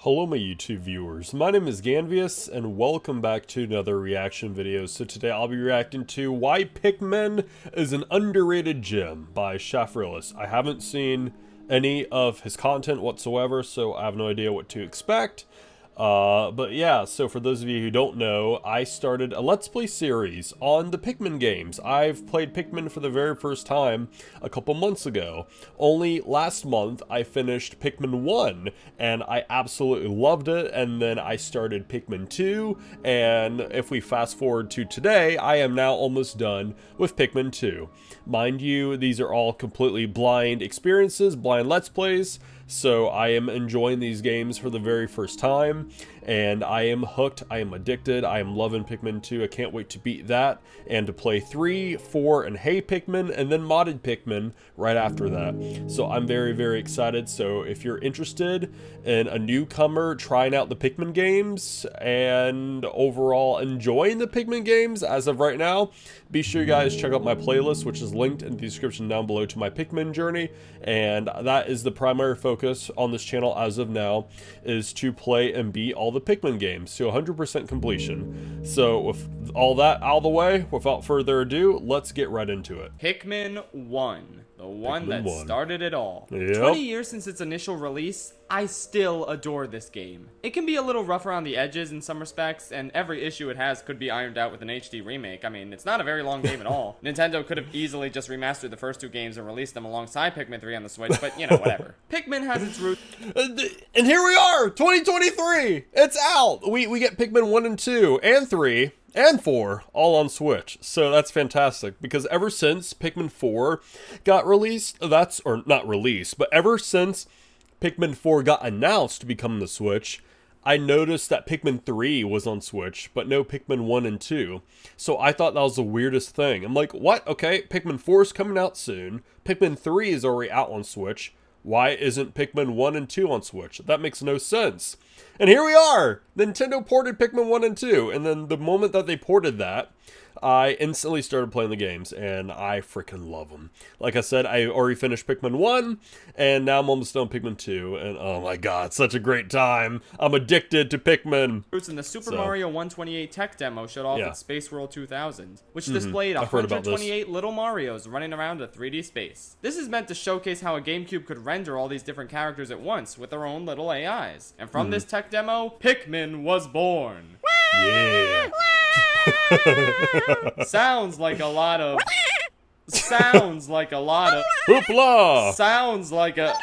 Hello my YouTube viewers, my name is Ganvious and welcome back to another reaction video. So today I'll be reacting to Why Pikmin is an Underrated Gem by Shafrillis. I haven't seen any of his content whatsoever, so I have no idea what to expect. But yeah, so for those of you who don't know, I started a Let's Play series on the Pikmin games. I've played Pikmin for the very first time a couple months ago. Only last month I finished Pikmin 1 and I absolutely loved it, and then I started Pikmin 2, and if we fast forward to today, I am now almost done with Pikmin 2. Mind you, these are all completely blind experiences, blind Let's Plays. So I am enjoying these games for the very first time, and I am hooked, I am addicted, I am loving Pikmin 2, I can't wait to beat that, and to play 3, 4, and Hey Pikmin, and then modded Pikmin right after that. So I'm very, very excited. So if you're interested in a newcomer trying out the Pikmin games, and overall enjoying the Pikmin games as of right now, be sure you guys check out my playlist, which is linked in the description down below to my Pikmin journey, and that is the primary focus on this channel as of now, is to play and beat all the Pikmin games to 100% completion. So with all that out of the way, without further ado, let's get right into it. Pikmin 1, the one that Pikmin 1. started it all. Yep. 20 years since its initial release, I still adore this game. It can be a little rough around the edges in some respects, and every issue it has could be ironed out with an HD remake. I mean, it's not a very long game at all. Nintendo could have easily just remastered the first two games and released them alongside Pikmin 3 on the Switch, but you know, whatever. Pikmin has its roots. And here we are, 2023! It's out! We get Pikmin 1 and 2, and 3, and 4, all on Switch. So that's fantastic, because ever since Pikmin 4 got released, or not released, but ever since Pikmin 4 got announced to become the Switch, I noticed that Pikmin 3 was on Switch, but no Pikmin 1 and 2. So I thought that was the weirdest thing. I'm like, what? Okay, Pikmin 4 is coming out soon. Pikmin 3 is already out on Switch. Why isn't Pikmin 1 and 2 on Switch? That makes no sense. And here we are! Nintendo ported Pikmin 1 and 2, and then the moment that they ported that, I instantly started playing the games, and I freaking love them. Like I said, I already finished Pikmin 1, and now I'm almost done Pikmin 2, and oh my god, such a great time. I'm addicted to Pikmin. Roots in the Super Mario 128 tech demo showed off at Space World 2000, which displayed I've heard about 128 little Marios running around a 3D space. This is meant to showcase how a GameCube could render all these different characters at once with their own little AIs. And from this tech demo, Pikmin was born. Yeah. Sounds like a lot of Hoopla! sounds like a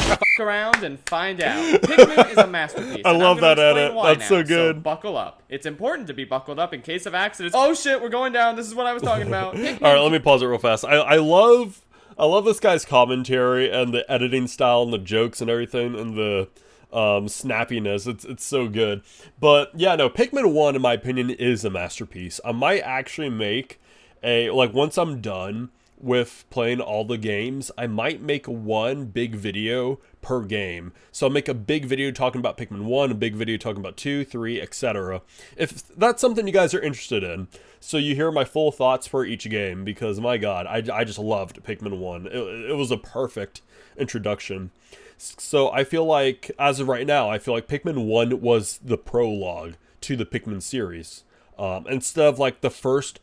fuck around and find out. Pikmin is a masterpiece. I love that edit. That's so good. So buckle up. It's important to be buckled up in case of accidents. Oh shit, we're going down. This is what I was talking about. All right, let me pause it real fast. I love this guy's commentary and the editing style and the jokes and everything and the snappiness. It's so good. But yeah, no, Pikmin 1 in my opinion is a masterpiece. I might actually make once I'm done with playing all the games, I might make one big video per game. So I'll make a big video talking about Pikmin 1, a big video talking about 2, 3, etc. If that's something you guys are interested in. So you hear my full thoughts for each game, because my god, I just loved Pikmin 1. It was a perfect introduction. So I feel like, as of right now, I feel like Pikmin 1 was the prologue to the Pikmin series. Instead of like the first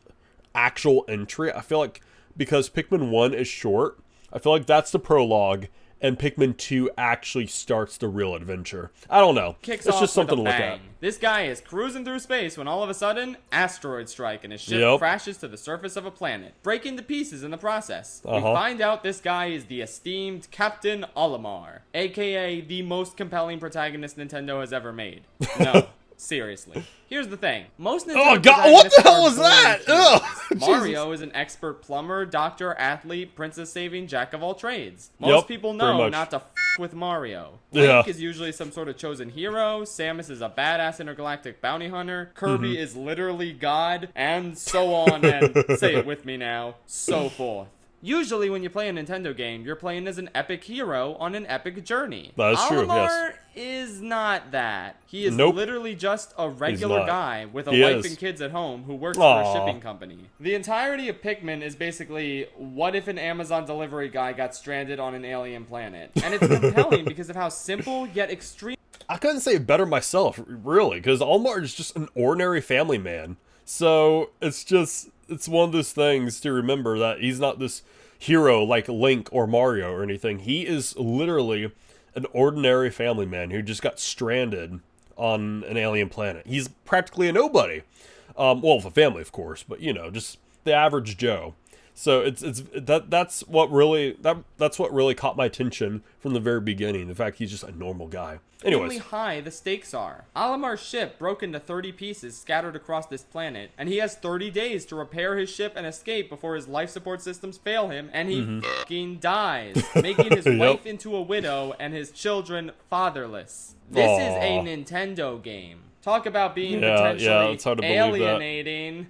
actual entry, I feel like because Pikmin 1 is short, I feel like that's the prologue, and Pikmin 2 actually starts the real adventure. I don't know. It's just something to look at. This guy is cruising through space when all of a sudden, asteroid strike, and his ship crashes to the surface of a planet, breaking to pieces in the process. We find out this guy is the esteemed Captain Olimar, aka the most compelling protagonist Nintendo has ever made. No. Seriously. Here's the thing. Most Nintendo Oh god, what the hell was that? Ugh, Mario is an expert plumber, doctor, athlete, princess-saving jack of all trades. Most people know not to f with Mario. Link is usually some sort of chosen hero, Samus is a badass intergalactic bounty hunter, Kirby is literally God, and so on and, say it with me now, so forth. Usually when you play a Nintendo game, you're playing as an epic hero on an epic journey. That's true, yes. Olimar is not that. He is literally just a regular guy with a wife and kids at home who works for a shipping company. The entirety of Pikmin is basically, what if an Amazon delivery guy got stranded on an alien planet? And it's compelling because of how simple yet extreme. I couldn't say it better myself, really, because Olimar is just an ordinary family man. So it's one of those things to remember that he's not this hero like Link or Mario or anything. He is literally an ordinary family man who just got stranded on an alien planet. He's practically a nobody. Well, for family, of course, but you know, just the average Joe. So that's what really caught my attention from the very beginning. The fact he's just a normal guy. Anyways, high the stakes are. Olimar's ship broke into 30 pieces scattered across this planet, and he has 30 days to repair his ship and escape before his life support systems fail him and he fucking dies, making his wife into a widow and his children fatherless. This is a Nintendo game. Talk about being potentially alienating.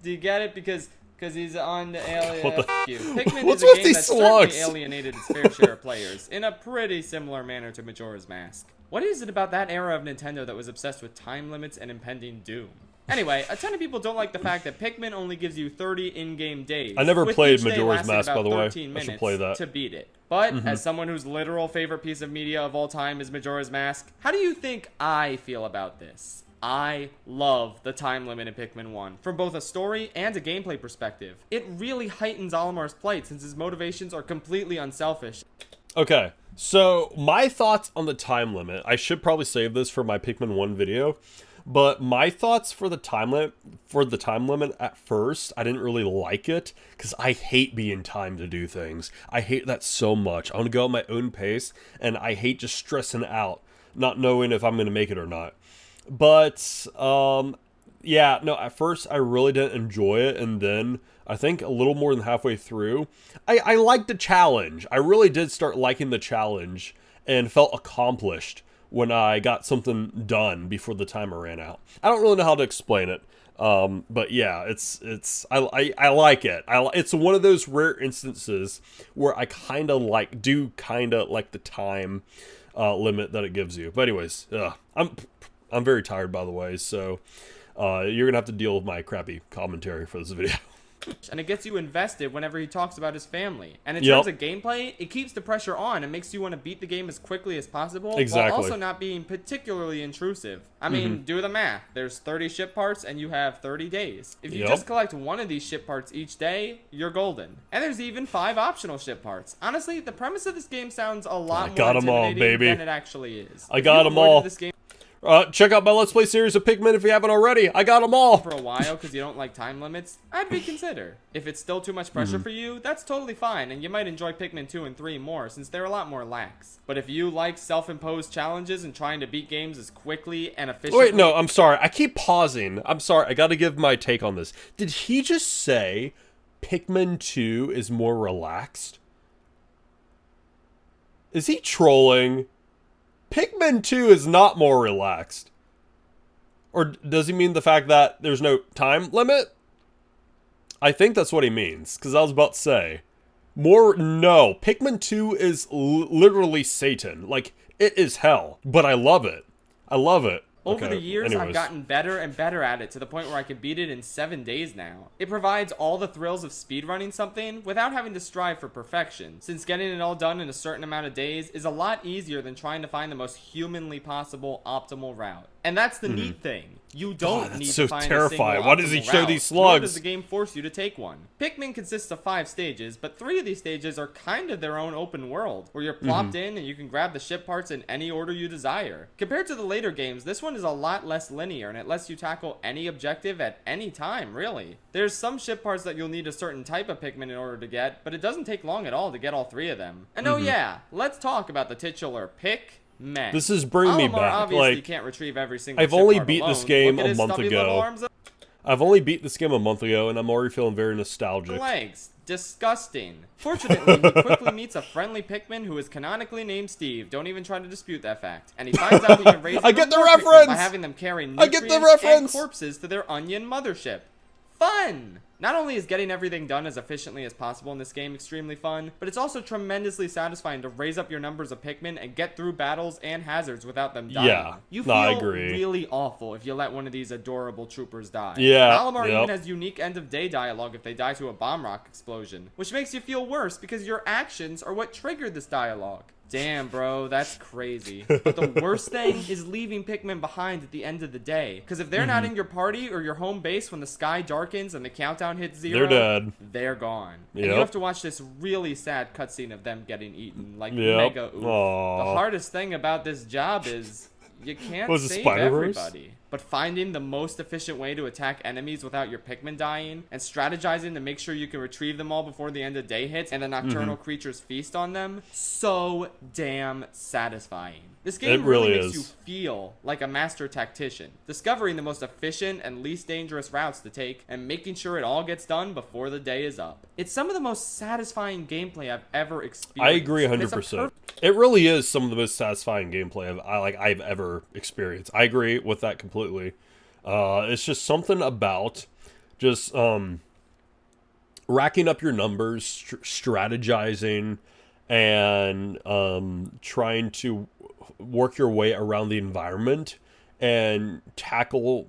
Do you get it? Because he's on the alien. Pikmin is a game that certainly alienated its fair share of players in a pretty similar manner to Majora's Mask. What is it about that era of Nintendo that was obsessed with time limits and impending doom? Anyway, a ton of people don't like the fact that Pikmin only gives you 30 in-game days. I never played Majora's Mask, by the way. I should play that. To beat it. But as someone whose literal favorite piece of media of all time is Majora's Mask, how do you think I feel about this? I love the time limit in Pikmin 1, from both a story and a gameplay perspective. It really heightens Olimar's plight since his motivations are completely unselfish. Okay, so my thoughts on the time limit, I should probably save this for my Pikmin 1 video, but my thoughts for the time limit at first, I didn't really like it, because I hate being timed to do things. I hate that so much. I want to go at my own pace, and I hate just stressing out, not knowing if I'm going to make it or not. But, yeah, no, at first I really didn't enjoy it, and then I think a little more than halfway through, I liked the challenge. I really did start liking the challenge and felt accomplished when I got something done before the timer ran out. I don't really know how to explain it, but yeah, I like it. It's one of those rare instances where I kind of like the time limit that it gives you. But anyways, I'm very tired, by the way, so you're gonna have to deal with my crappy commentary for this video. And it gets you invested whenever he talks about his family. And in terms of gameplay, it keeps the pressure on and makes you want to beat the game as quickly as possible, while also not being particularly intrusive. I mean, do the math. There's 30 ship parts and you have 30 days. If you just collect one of these ship parts each day, you're golden. And there's even 5 optional ship parts. Honestly, the premise of this game sounds a lot more intimidating than it actually is. I got them all. Check out my Let's Play series of Pikmin if you haven't already. I got them all. For a while, because you don't like time limits, I'd reconsider. If it's still too much pressure for you, that's totally fine, and you might enjoy Pikmin 2 and 3 more, since they're a lot more lax. But if you like self-imposed challenges and trying to beat games as quickly and efficiently... Wait, no, I'm sorry. I keep pausing. I'm sorry. I gotta give my take on this. Did he just say Pikmin 2 is more relaxed? Is he trolling? Pikmin 2 is not more relaxed. Or does he mean the fact that there's no time limit? I think that's what he means, because I was about to say. No, Pikmin 2 is literally Satan. Like, it is hell. But I love it. I love it. Over the years, I've gotten better and better at it to the point where I can beat it in 7 days now. It provides all the thrills of speedrunning something without having to strive for perfection, since getting it all done in a certain amount of days is a lot easier than trying to find the most humanly possible optimal route. And that's the neat thing. You don't need to find a single Why does he show route, these slugs? nor does the game force you to take one. Pikmin consists of 5 stages, but 3 of these stages are kind of their own open world, where you're plopped in and you can grab the ship parts in any order you desire. Compared to the later games, this one is a lot less linear, and it lets you tackle any objective at any time, really. There's some ship parts that you'll need a certain type of Pikmin in order to get, but it doesn't take long at all to get all 3 of them. And oh yeah, let's talk about the titular Pikmin. This is bringing me back. Obviously can't retrieve every single I've only beat this game a month ago. I've only beat this game a month ago, and I'm already feeling very nostalgic. Legs. Disgusting. Fortunately, he quickly meets a friendly Pikmin who is canonically named Steve. Don't even try to dispute that fact. And he finds out he can raise I get the reference! by having them carry nutrients and corpses to their onion mothership. Fun! Not only is getting everything done as efficiently as possible in this game extremely fun, but it's also tremendously satisfying to raise up your numbers of Pikmin and get through battles and hazards without them dying. Yeah, you feel I agree. really awful if you let one of these adorable troopers die. Yeah, Malamar even has unique end-of-day dialogue if they die to a bomb rock explosion, which makes you feel worse because your actions are what triggered this dialogue. Damn, bro, that's crazy. But the worst thing is leaving Pikmin behind at the end of the day. Because if they're not in your party or your home base when the sky darkens and the countdown hits 0, they're dead. They're gone. And you have to watch this really sad cutscene of them getting eaten. Like, mega oof. Aww. The hardest thing about this job is you can't save Spider-Verse? everybody. But finding the most efficient way to attack enemies without your Pikmin dying, and strategizing to make sure you can retrieve them all before the end of day hits and the nocturnal creatures feast on them, so damn satisfying. This game really makes you feel like a master tactician, discovering the most efficient and least dangerous routes to take, and making sure it all gets done before the day is up. It's some of the most satisfying gameplay I've ever experienced. I agree 100%. It really is some of the most satisfying gameplay I've ever experienced. I agree with that completely. It's just something about just racking up your numbers, strategizing, and trying to work your way around the environment and tackle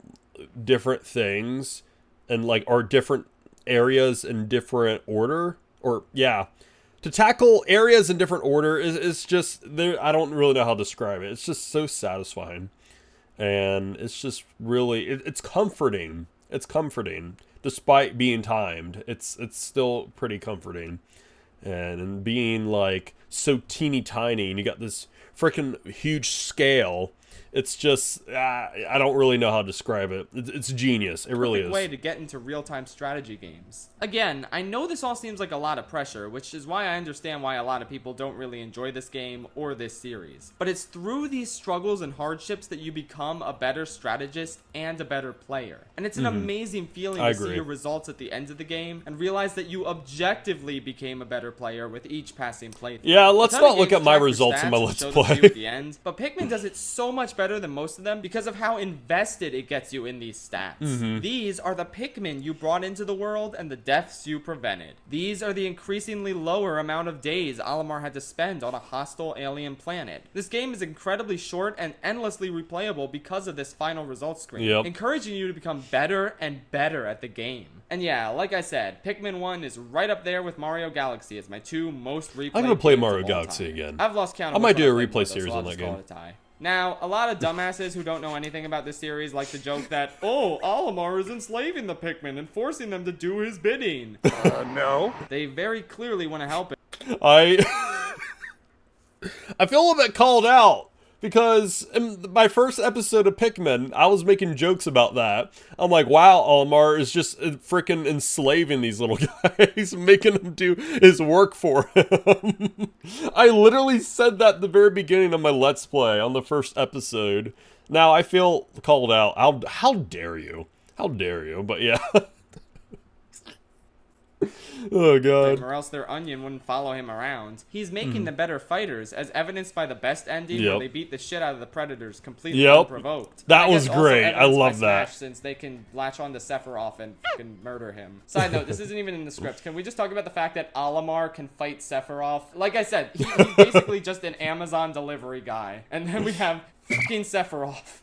different things and or different areas in different order, to tackle areas in different order is just there. I don't really know how to describe it. It's just so satisfying, and it's just really it's comforting. It's comforting despite being timed. It's still pretty comforting, and being so teeny tiny, and you got this freaking huge scale. It's just, I don't really know how to describe it. It's genius. It really is. Way to get into real-time strategy games. Again, I know this all seems like a lot of pressure, which is why I understand why a lot of people don't really enjoy this game or this series. But it's through these struggles and hardships that you become a better strategist and a better player. And it's an amazing feeling to see your results at the end of the game and realize that you objectively became a better player with each passing playthrough. Yeah, let's not look at my results in my Let's Play. At the end, but Pikmin does it so much better than most of them because of how invested it gets you in these stats. These are the Pikmin you brought into the world and the deaths you prevented. These are the increasingly lower amount of days Olimar had to spend on a hostile alien planet. This game is incredibly short and endlessly replayable because of this final results screen, encouraging you to become better and better at the game. And yeah, like I said, Pikmin 1 is right up there with Mario Galaxy as my two most replayed. I'm gonna play Mario Galaxy again. I've lost count. I might do a replay series on that game. Now, a lot of dumbasses who don't know anything about this series like to joke that, oh, Olimar is enslaving the Pikmin and forcing them to do his bidding. No. They very clearly want to help it. I feel a little bit called out. Because in my first episode of Pikmin, I was making jokes about that. I'm like, wow, Olimar is just freaking enslaving these little guys, making them do his work for him. I literally said that at the very beginning of my Let's Play on the first episode. Now I feel called out. How dare you? How dare you? But yeah. Oh god. Or else their onion wouldn't follow him around. He's making them better fighters, as evidenced by the best ending where they beat the shit out of the predators completely unprovoked. That was great. I love that. Since they can latch on to Sephiroth and fucking murder him. Side note, this isn't even in the script. Can we just talk about the fact that Olimar can fight Sephiroth? Like I said, he's basically just an Amazon delivery guy. And then we have fucking Sephiroth.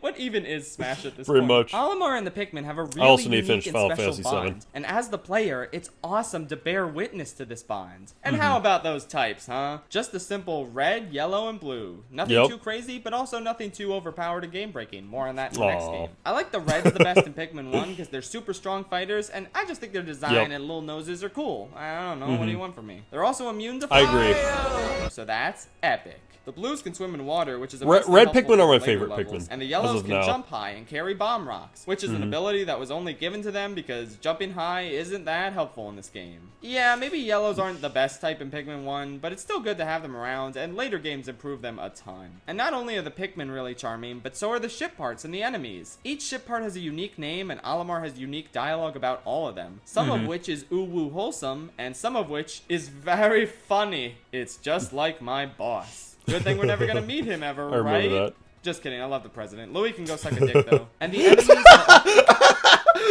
What even is Smash at this point? Pretty much. Olimar and the Pikmin have a really unique and special bond. VII. And as the player, it's awesome to bear witness to this bond. And how about those types, huh? Just the simple red, yellow, and blue. Nothing too crazy, but also nothing too overpowered and game-breaking. More on that in the next game. I like the reds the best in Pikmin 1 because they're super strong fighters, and I just think their design and little noses are cool. I don't know, what do you want from me? They're also immune to fire. I agree. So that's epic. The blues can swim in water, which is a red Pikmin are my favorite Pikmin. And the yellows can jump high and carry bomb rocks, which is an ability that was only given to them because jumping high isn't that helpful in this game. Yeah, maybe yellows aren't the best type in Pikmin 1, but it's still good to have them around, and later games improve them a ton. And not only are the Pikmin really charming, but so are the ship parts and the enemies. Each ship part has a unique name, and Olimar has unique dialogue about all of them. Some of which is ooh-woo wholesome, and some of which is very funny. It's just like my boss. Good thing we're never gonna meet him ever, right? That. Just kidding, I love the president. Louis can go suck a dick, though. And the enemies are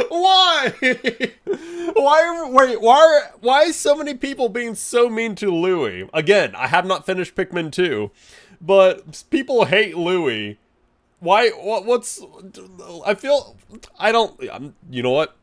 Why? Why is so many people being so mean to Louis? Again, I have not finished Pikmin 2, but people hate Louis. Why? What's? I don't. You know what?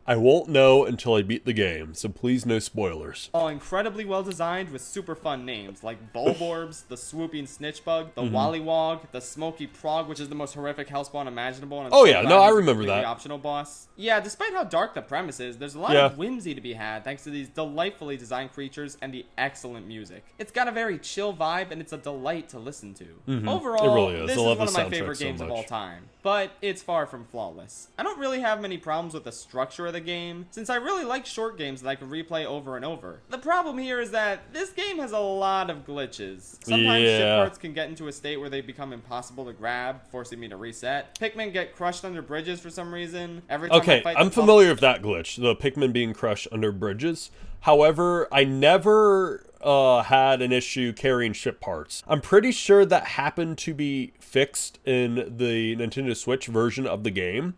I won't know until I beat the game, so please no spoilers. All incredibly well designed with super fun names like Bulborbs, the swooping Snitchbug, the Wollywog, the Smoky Prog, which is the most horrific hellspawn imaginable. And oh yeah, no, I remember that. Optional boss. Yeah, despite how dark the premise is, there's a lot of whimsy to be had thanks to these delightfully designed creatures and the excellent music. It's got a very chill vibe and it's a delight to listen to. Overall, it really is. This is one of my favorite games of all time, but it's far from flawless. I don't really have many problems with the structure of the game, since I really like short games that I can replay over and over. The problem here is that this game has a lot of glitches. Sometimes ship parts can get into a state where they become impossible to grab, forcing me to reset. Pikmin get crushed under bridges for some reason. Every time I fight I'm familiar with that glitch, the Pikmin being crushed under bridges. However, I never had an issue carrying ship parts. I'm pretty sure that happened to be fixed in the Nintendo Switch version of the game,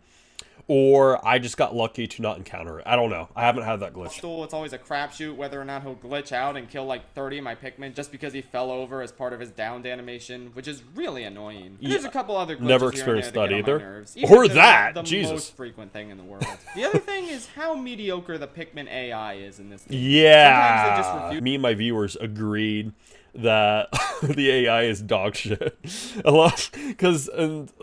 or I just got lucky to not encounter it. I don't know. I haven't had that glitch. It's always a crapshoot whether or not he'll glitch out and kill like 30 of my Pikmin just because he fell over as part of his downed animation, which is really annoying. And there's a couple other glitches never experienced that either. Or that, the Jesus. most frequent thing in the world. The other thing is how mediocre the Pikmin AI is in this game. Yeah. Me and my viewers agreed that the AI is dog shit a lot, because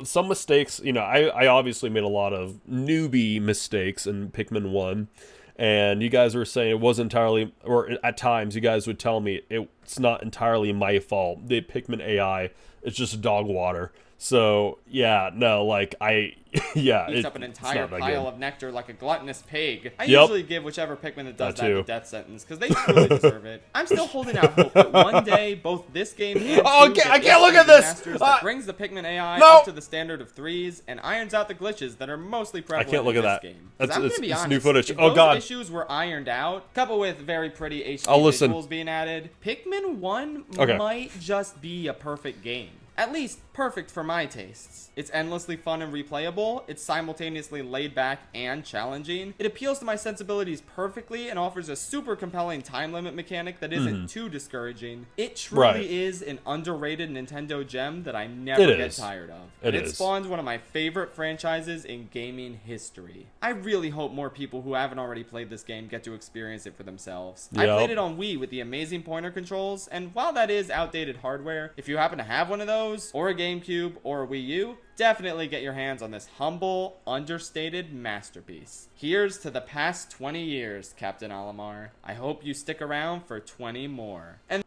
some mistakes, you know, I obviously made a lot of newbie mistakes in Pikmin 1, and you guys were saying it wasn't entirely, or at times you guys would tell me it's not entirely my fault. The Pikmin AI is just dog water. So yeah, no, like eats up an entire pile of nectar like a gluttonous pig. I usually give whichever Pikmin that does that the death sentence because they truly deserve it. I'm still holding out hope that one day both this game and I can't look at this. That brings the Pikmin AI up to the standard of 3s and irons out the glitches that are mostly prevalent in this game. I'm gonna be honest, new footage. If those issues were ironed out, coupled with very pretty HD visuals being added, Pikmin 1 might just be a perfect game. At least, perfect for my tastes. It's endlessly fun and replayable, it's simultaneously laid back and challenging, it appeals to my sensibilities perfectly and offers a super compelling time limit mechanic that isn't too discouraging. It truly is an underrated Nintendo gem that I never get tired of. It spawned one of my favorite franchises in gaming history. I really hope more people who haven't already played this game get to experience it for themselves. I played it on Wii with the amazing pointer controls, and while that is outdated hardware, if you happen to have one of those, or a GameCube, or a Wii U, definitely get your hands on this humble, understated masterpiece. Here's to the past 20 years, Captain Olimar. I hope you stick around for 20 more. And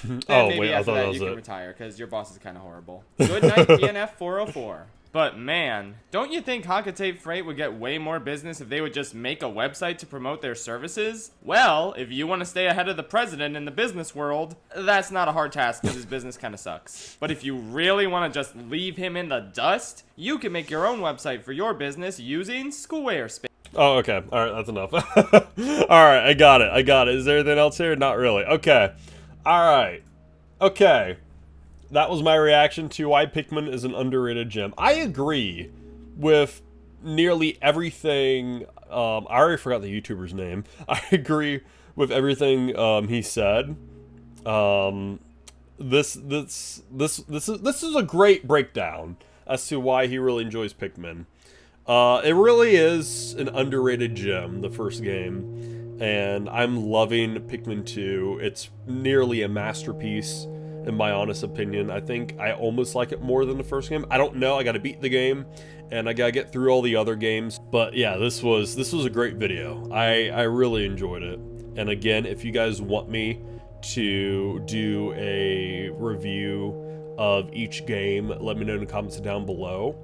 then maybe after that you can retire, because your boss is kind of horrible. Good night, PNF 404. But man, don't you think Hakatape Freight would get way more business if they would just make a website to promote their services? Well, if you want to stay ahead of the president in the business world, that's not a hard task because his business kind of sucks. But if you really want to just leave him in the dust, you can make your own website for your business using Squarespace. Oh, okay. All right, that's enough. All right, I got it. Is there anything else here? Not really. Okay. All right. Okay. That was my reaction to why Pikmin is an underrated gem. I agree with nearly everything. I already forgot the YouTuber's name. I agree with everything he said. This is a great breakdown as to why he really enjoys Pikmin. It really is an underrated gem, the first game, and I'm loving Pikmin 2. It's nearly a masterpiece. In my honest opinion, I think I almost like it more than the first game. I don't know. I got to beat the game, and I got to get through all the other games. But yeah, this was a great video. I really enjoyed it. And again, if you guys want me to do a review of each game, let me know in the comments down below.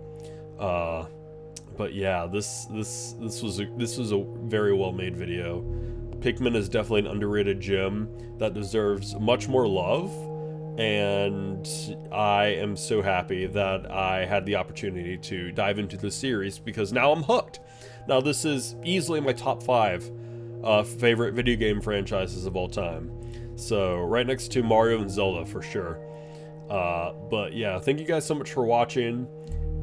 But yeah, this was a very well made video. Pikmin is definitely an underrated gem that deserves much more love. And I am so happy that I had the opportunity to dive into the series because now I'm hooked. Now this is easily my top 5 favorite video game franchises of all time. So right next to Mario and Zelda for sure. But yeah, thank you guys so much for watching.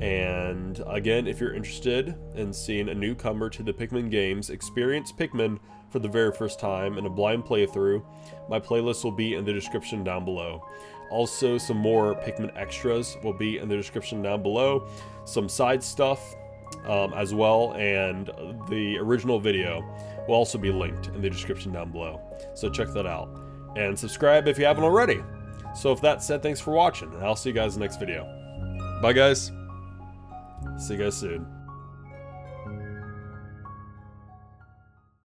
And again, if you're interested in seeing a newcomer to the Pikmin games experience Pikmin for the very first time in a blind playthrough, my playlist will be in the description down below. Also, some more Pikmin extras will be in the description down below, some side stuff as well, and the original video will also be linked in the description down below. So check that out. And subscribe if you haven't already. So with that said, thanks for watching, and I'll see you guys in the next video. Bye guys. See you guys soon.